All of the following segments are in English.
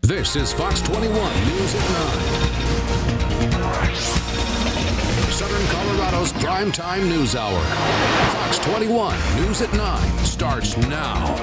This is Fox 21 News at 9. Southern Colorado's primetime news hour. Fox 21 News at 9 starts now.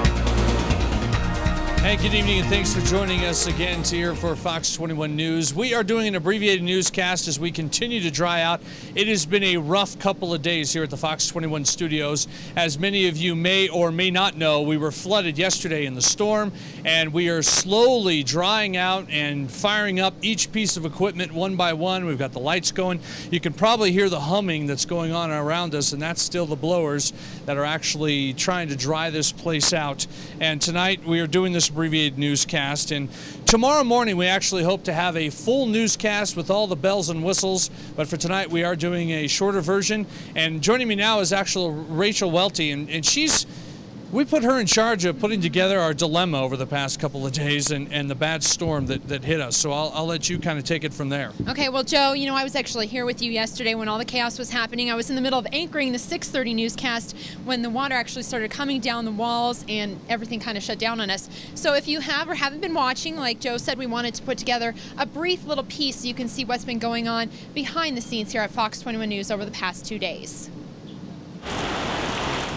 Hey, good evening and thanks for joining us again here for Fox 21 News. We are doing an abbreviated newscast as we continue to dry out. It has been a rough couple of days here at the Fox 21 studios. As many of you may or may not know, we were flooded yesterday in the storm, and we are slowly drying out and firing up each piece of equipment one by one. We've got the lights going. You can probably hear the humming that's going on around us, and that's still the blowers that are actually trying to dry this place out. And tonight we are doing this abbreviated newscast, and tomorrow morning we actually hope to have a full newscast with all the bells and whistles, but for tonight we are doing a shorter version. And joining me now is actually Rachel Welty, and we put her in charge of putting together our dilemma over the past couple of days and the bad storm that hit us. So I'll let you kind of take it from there. Okay, well, Joe, you know, I was actually here with you yesterday when all the chaos was happening. I was in the middle of anchoring the 6:30 newscast when the water actually started coming down the walls and everything kind of shut down on us. So if you have or haven't been watching, like Joe said, we wanted to put together a brief little piece so you can see what's been going on behind the scenes here at Fox 21 News over the past 2 days.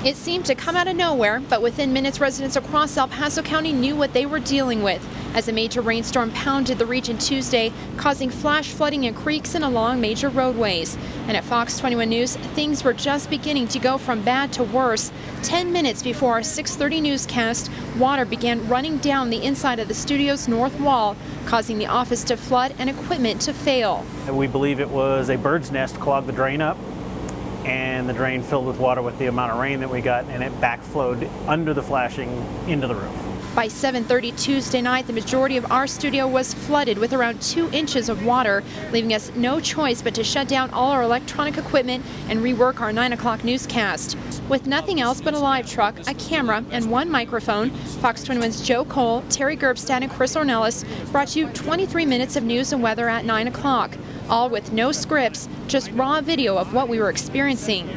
It seemed to come out of nowhere, but within minutes, residents across El Paso County knew what they were dealing with as a major rainstorm pounded the region Tuesday, causing flash flooding in creeks and along major roadways. And at Fox 21 News, things were just beginning to go from bad to worse. 10 minutes before our 6:30 newscast, water began running down the inside of the studio's north wall, causing the office to flood and equipment to fail. We believe it was a bird's nest clogged the drain up, and the drain filled with water with the amount of rain that we got, and it backflowed under the flashing into the roof. By 7:30 Tuesday night, the majority of our studio was flooded with around 2 inches of water, leaving us no choice but to shut down all our electronic equipment and rework our 9 o'clock newscast. With nothing else but a live truck, a camera, and one microphone, Fox 21's Joe Cole, Terry Gerbstad, and Chris Ornelas brought you 23 minutes of news and weather at 9 o'clock. All with no scripts, just raw video of what we were experiencing.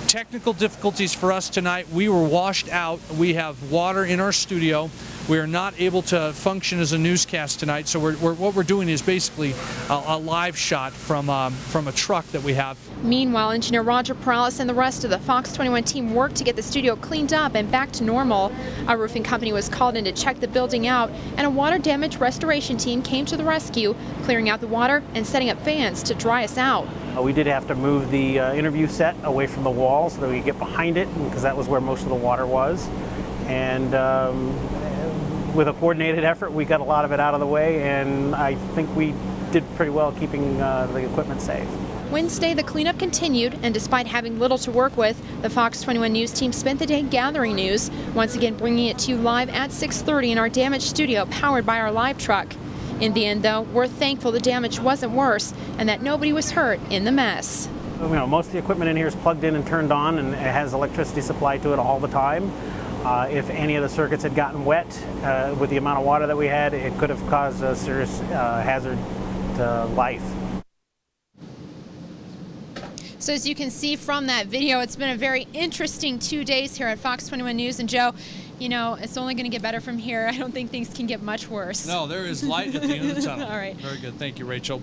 Technical difficulties for us tonight. We were washed out. We have water in our studio. We are not able to function as a newscast tonight, so what we're doing is basically a live shot from a truck that we have. Meanwhile, engineer Roger Perales and the rest of the Fox 21 team worked to get the studio cleaned up and back to normal. A roofing company was called in to check the building out, and a water damage restoration team came to the rescue, clearing out the water and setting up fans to dry us out. We did have to move the interview set away from the wall so that we could get behind it, because that was where most of the water was. And with a coordinated effort, we got a lot of it out of the way, and I think we did pretty well keeping the equipment safe. Wednesday, the cleanup continued, and despite having little to work with, the Fox 21 News team spent the day gathering news, once again bringing it to you live at 6:30 in our damaged studio powered by our live truck. In the end, though, we're thankful the damage wasn't worse and that nobody was hurt in the mess. You know, most of the equipment in here is plugged in and turned on, and it has electricity supplied to it all the time. If any of the circuits had gotten wet with the amount of water that we had, it could have caused a serious hazard to life. So as you can see from that video, it's been a very interesting 2 days here at Fox 21 News. And Joe, you know, it's only going to get better from here. I don't think things can get much worse. No, there is light at the end of the tunnel. All right. Very good. Thank you, Rachel.